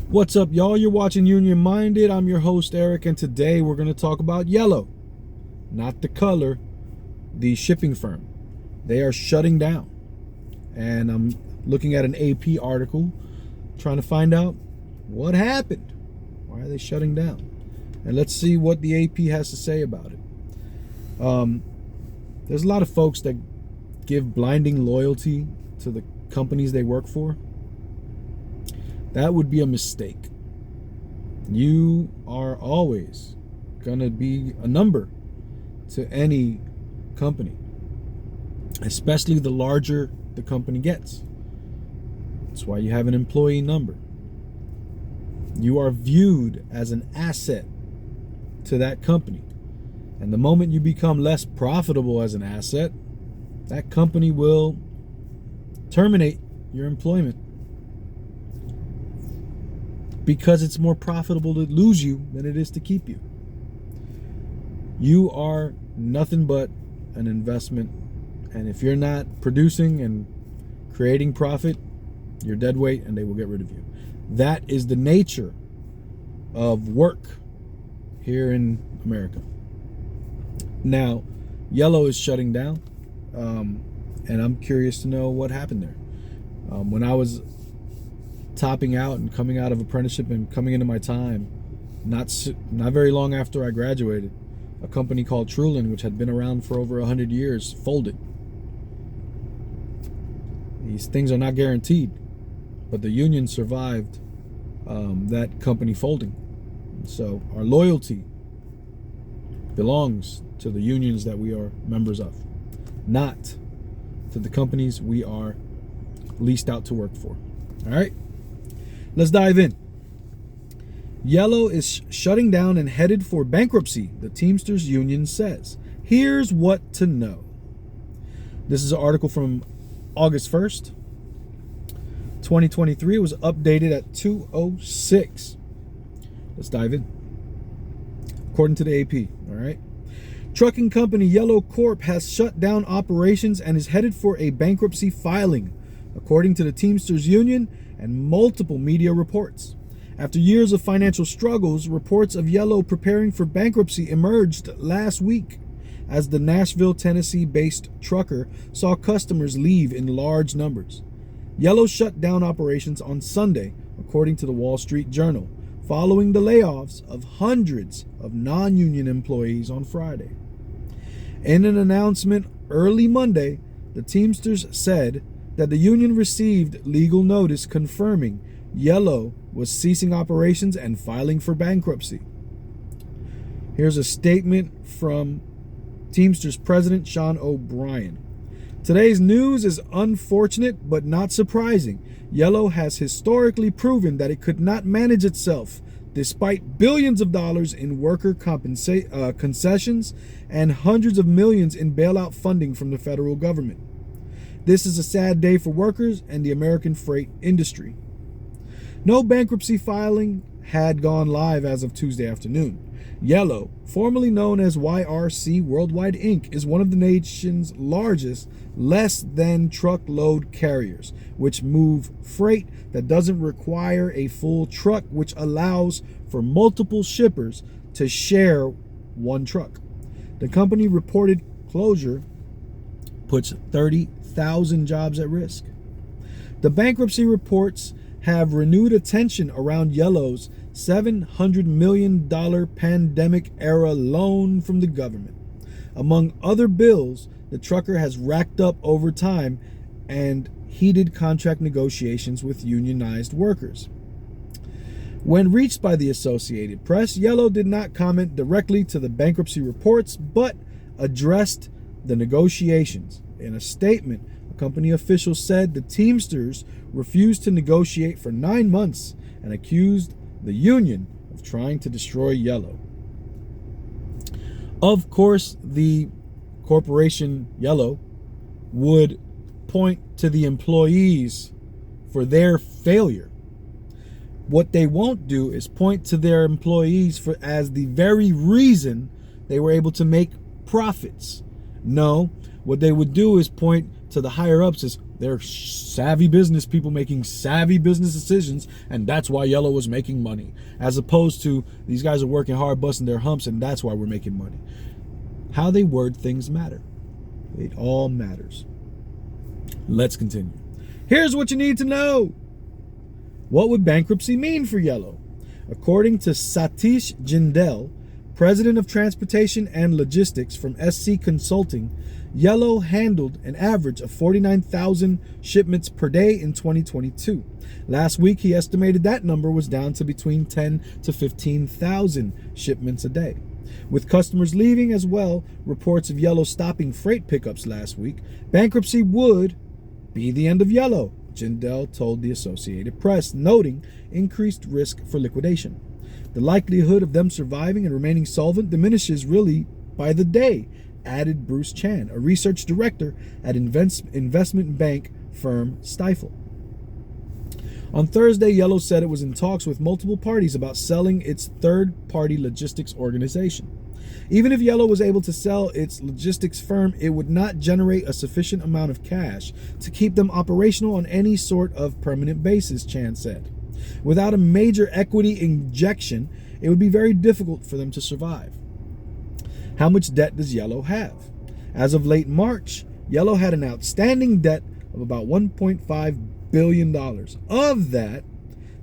What's up, y'all? You're watching Union Minded. I'm your host, Eric, and today we're going to talk about Yellow. Not the color, the shipping firm. They are shutting down. And I'm looking at an AP article trying to find out what happened. Why are they shutting down? And let's see what the AP has to say about it. There's a lot of folks that give blinding loyalty to the companies they work for. That would be a mistake. You are always going to be a number to any company, especially the larger the company gets. That's why you have an employee number. You are viewed as an asset to that company. And the moment you become less profitable as an asset, that company will terminate your employment, because it's more profitable to lose you than it is to keep you. You are nothing but an investment, and if you're not producing and creating profit, you're dead weight and they will get rid of you. That is the nature of work here in America. Now, Yellow is shutting down, and I'm curious to know what happened there. When I was topping out and coming out of apprenticeship and coming into my time, not very long after I graduated, a company called Trulin, which had been around for over 100 years, folded. These things are not guaranteed, but the union survived that company folding. So our loyalty belongs to the unions that we are members of, not to the companies we are leased out to work for. All right, let's dive in. Yellow is shutting down and headed for bankruptcy, the Teamsters Union says. Here's what to know. This is an article from August 1st, 2023. It was updated at 2:06. Let's dive in. According to the AP, all right. Trucking company Yellow Corp has shut down operations and is headed for a bankruptcy filing, according to the Teamsters Union and multiple media reports. After years of financial struggles, reports of Yellow preparing for bankruptcy emerged last week as the Nashville, Tennessee-based trucker saw customers leave in large numbers. Yellow shut down operations on Sunday, according to the Wall Street Journal, following the layoffs of hundreds of non-union employees on Friday. In an announcement early Monday, the Teamsters said that the union received legal notice confirming Yellow was ceasing operations and filing for bankruptcy. Here's a statement from Teamsters President Sean O'Brien. Today's news is unfortunate but not surprising. Yellow has historically proven that it could not manage itself despite billions of dollars in worker concessions and hundreds of millions in bailout funding from the federal government. This is a sad day for workers and the American freight industry. No bankruptcy filing had gone live as of Tuesday afternoon. Yellow, formerly known as YRC Worldwide Inc., is one of the nation's largest less-than-truckload carriers, which move freight that doesn't require a full truck, which allows for multiple shippers to share one truck. The company reported closure puts 30,000 jobs at risk. The bankruptcy reports have renewed attention around Yellow's $700 million pandemic-era loan from the government. Among other bills, the trucker has racked up over time and heated contract negotiations with unionized workers. When reached by the Associated Press, Yellow did not comment directly to the bankruptcy reports, but addressed the negotiations. In a statement, a company official said the Teamsters refused to negotiate for 9 months and accused the union of trying to destroy Yellow. Of course, the corporation Yellow would point to the employees for their failure. What they won't do is point to their employees for as the very reason they were able to make profits. No, what they would do is point to the higher ups is they're savvy business people making savvy business decisions, and that's why Yellow was making money, as opposed to these guys are working hard, busting their humps, and that's why we're making money. How they word things matter. It all matters. Let's continue. Here's what you need to know. What would bankruptcy mean for Yellow? According to Satish Jindal, president of transportation and logistics from SC Consulting, Yellow handled an average of 49,000 shipments per day in 2022. Last week, he estimated that number was down to between 10 to 15,000 shipments a day. With customers leaving as well, reports of Yellow stopping freight pickups last week, bankruptcy would be the end of Yellow, Jindal told the Associated Press, noting increased risk for liquidation. The likelihood of them surviving and remaining solvent diminishes really by the day, added Bruce Chan, a research director at investment bank firm Stifel. On Thursday, Yellow said it was in talks with multiple parties about selling its third-party logistics organization. Even if Yellow was able to sell its logistics firm, it would not generate a sufficient amount of cash to keep them operational on any sort of permanent basis, Chan said. Without a major equity injection, it would be very difficult for them to survive. How much debt does Yellow have? As of late March, Yellow had an outstanding debt of about $1.5 billion. Of that,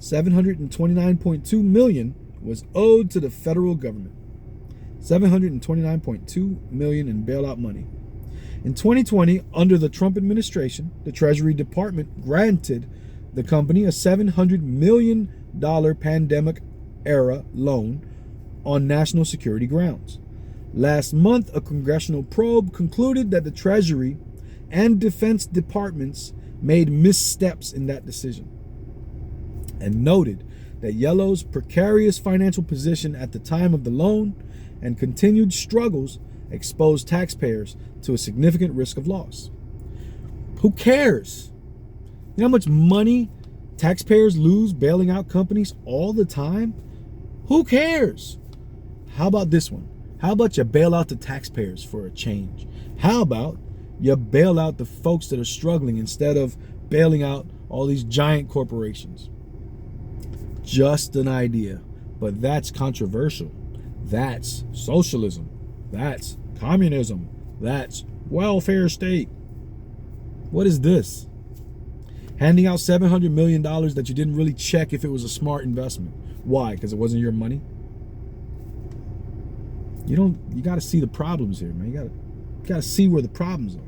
$729.2 million was owed to the federal government. $729.2 million in bailout money. In 2020, under the Trump administration, the Treasury Department granted the company a $700 million pandemic-era loan on national security grounds. Last month, a congressional probe concluded that the Treasury and Defense Departments made missteps in that decision, and noted that Yellow's precarious financial position at the time of the loan and continued struggles exposed taxpayers to a significant risk of loss. Who cares? You know how much money taxpayers lose bailing out companies all the time? Who cares? How about this one? How about you bail out the taxpayers for a change? How about you bail out the folks that are struggling instead of bailing out all these giant corporations? Just an idea, but that's controversial. That's socialism. That's communism. That's welfare state. What is this? Handing out $700 million that you didn't really check if it was a smart investment. Why? Because it wasn't your money? You got to see the problems here, man. You got to see where the problems are.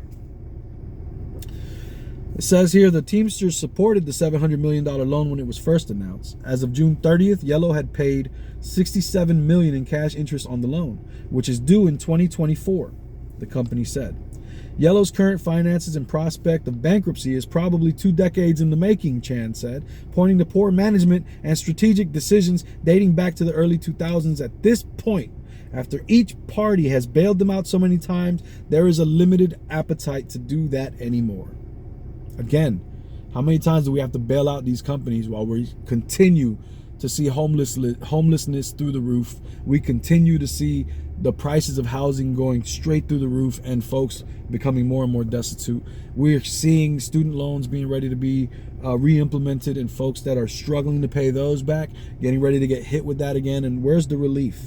It says here the Teamsters supported the $700 million loan when it was first announced. As of June 30th, Yellow had paid $67 million in cash interest on the loan, which is due in 2024, the company said. Yellow's current finances and prospect of bankruptcy is probably 2 decades in the making, Chan said, pointing to poor management and strategic decisions dating back to the early 2000s. At this point, after each party has bailed them out so many times, there is a limited appetite to do that anymore. Again, how many times do we have to bail out these companies while we continue to see homelessness through the roof? We continue to see the prices of housing going straight through the roof and folks becoming more and more destitute. We're seeing student loans being ready to be re-implemented, and folks that are struggling to pay those back getting ready to get hit with that again. And where's the relief?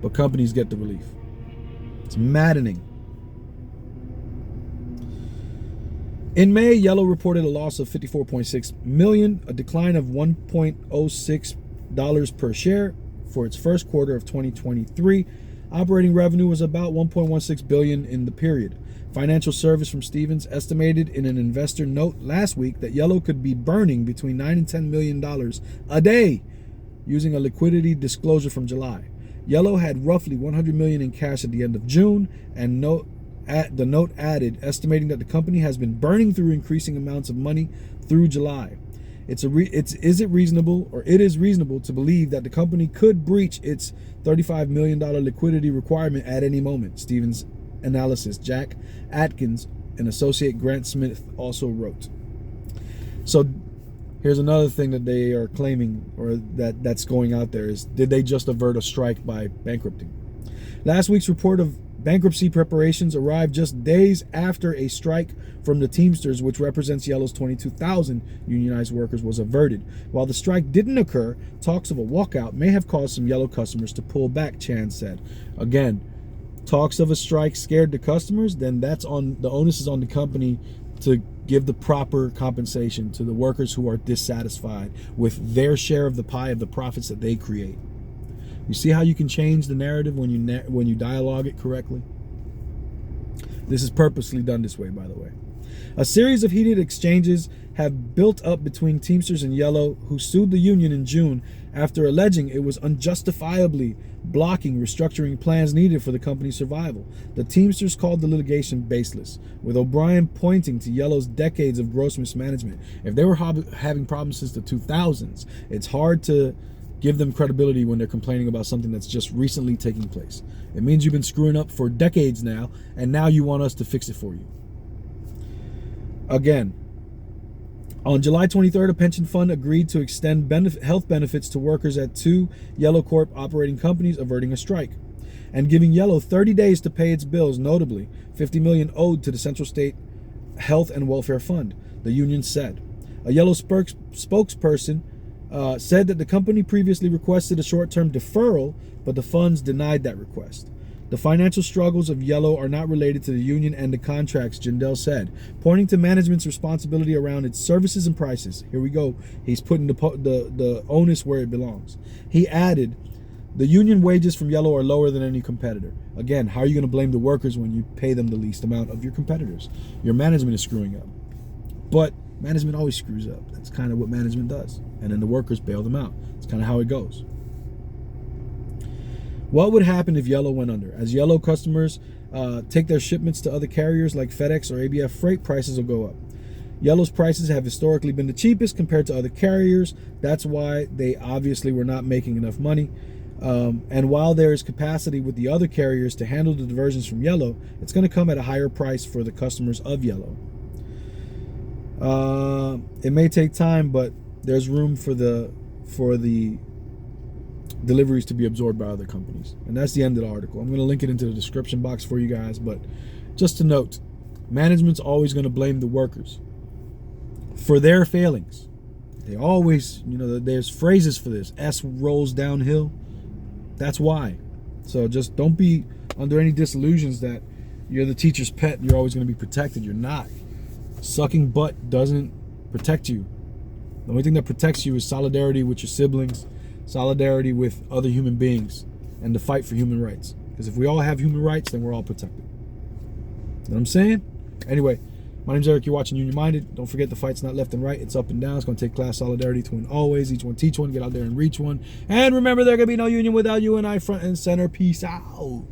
But companies get the relief. It's maddening. In May, Yellow reported a loss of $54.6 million, a decline of $1.06 per share for its first quarter of 2023. Operating revenue was about $1.16 billion in the period. Financial Service from Stephens estimated in an investor note last week that Yellow could be burning between $9 and $10 million a day, using a liquidity disclosure from July. Yellow had roughly $100 million in cash at the end of June, and the note added, estimating that the company has been burning through increasing amounts of money through July. It is reasonable to believe that the company could breach its $35 million liquidity requirement at any moment, Stephens analyst Jack Atkins and associate Grant Smith also wrote. So here's another thing that they are claiming, or that's going out there, is did they just avert a strike by bankrupting? Last week's report of Bankruptcy preparations arrived just days after a strike from the Teamsters, which represents Yellow's 22,000 unionized workers, was averted. While the strike didn't occur, talks of a walkout may have caused some Yellow customers to pull back, Chan said. Again, talks of a strike scared the customers, then the onus is on the company to give the proper compensation to the workers who are dissatisfied with their share of the pie of the profits that they create. You see how you can change the narrative when you dialogue it correctly? This is purposely done this way, by the way. A series of heated exchanges have built up between Teamsters and Yellow, who sued the union in June after alleging it was unjustifiably blocking restructuring plans needed for the company's survival. The Teamsters called the litigation baseless, with O'Brien pointing to Yellow's decades of gross mismanagement. If they were having problems since the 2000s, it's hard to give them credibility when they're complaining about something that's just recently taking place. It means you've been screwing up for decades now, and now you want us to fix it for you. Again, on July 23rd, a pension fund agreed to extend health benefits to workers at 2 Yellow Corp operating companies, averting a strike, and giving Yellow 30 days to pay its bills, notably $50 million owed to the Central State Health and Welfare Fund, the union said. A Yellow spokesperson said that the company previously requested a short-term deferral, but the funds denied that request. The financial struggles of Yellow are not related to the union and the contracts, Jindal said, pointing to management's responsibility around its services and prices. Here we go. He's putting the onus where it belongs. He added, the union wages from Yellow are lower than any competitor. Again, how are you going to blame the workers when you pay them the least amount of your competitors? Your management is screwing up. But management always screws up. That's kind of what management does. And then the workers bail them out. It's kind of how it goes. What would happen if Yellow went under? As Yellow customers take their shipments to other carriers like FedEx or ABF Freight, prices will go up. Yellow's prices have historically been the cheapest compared to other carriers. That's why they obviously were not making enough money. And while there is capacity with the other carriers to handle the diversions from Yellow, it's going to come at a higher price for the customers of Yellow. It may take time, but there's room for the deliveries to be absorbed by other companies. And that's the end of the article. I'm going to link it into the description box for you guys, but just to note, management's always going to blame the workers for their failings. They always, there's phrases for this. S rolls downhill. That's why. So just don't be under any disillusions that you're the teacher's pet and you're always going to be protected. You're not. Sucking butt doesn't protect you. The only thing that protects you is solidarity with your siblings, solidarity with other human beings, and the fight for human rights. Because if we all have human rights, then we're all protected. You know what I'm saying? Anyway, my name's Eric. You're watching Union Minded. Don't forget the fight's not left and right. It's up and down. It's going to take class solidarity to win always. Each one teach one. Get out there and reach one. And remember, there can be no union without you and I front and center. Peace out.